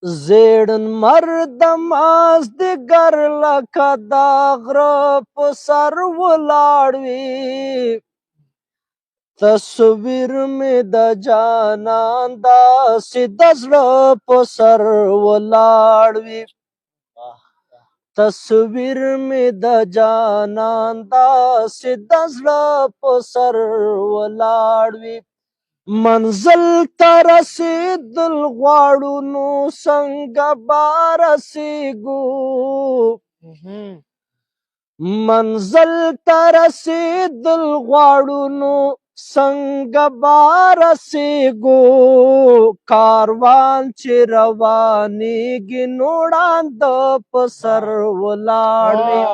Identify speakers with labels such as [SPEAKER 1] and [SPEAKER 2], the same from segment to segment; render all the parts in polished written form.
[SPEAKER 1] زیړن مرد مازدیګر لکه د غره په سر ولاړ وي تصویر مې د جانان داسې د زړه په سر ولاړ وي تصویر مې د جانان داسې د زړه په سر ولاړ وي منزل ته رسېدل غواړو نو څنګه به رسېږو منزل ته رسېدل غواړو نو څنګه به رسېږو کاروان چې روانېږي نو ړانده په سر ولاړ وي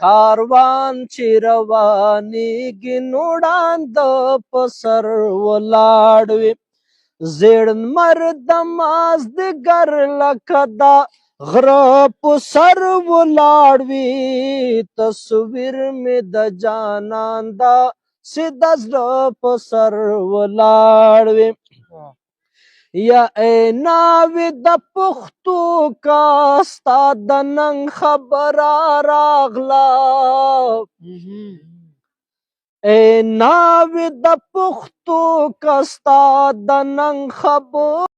[SPEAKER 1] کاروان چې روانېږي نو ړانده په سر ولاړ وي زیړن مرد د مازدیګر لکه د غره په سر ولاړ وي تصویر مې د جانان داسې د زړه په سر ولاړ وي یا ای ناوې د پښتو کا ستا د ننګ خبره راغله ای ناوې د پښتو کا ستا د ننګ خبره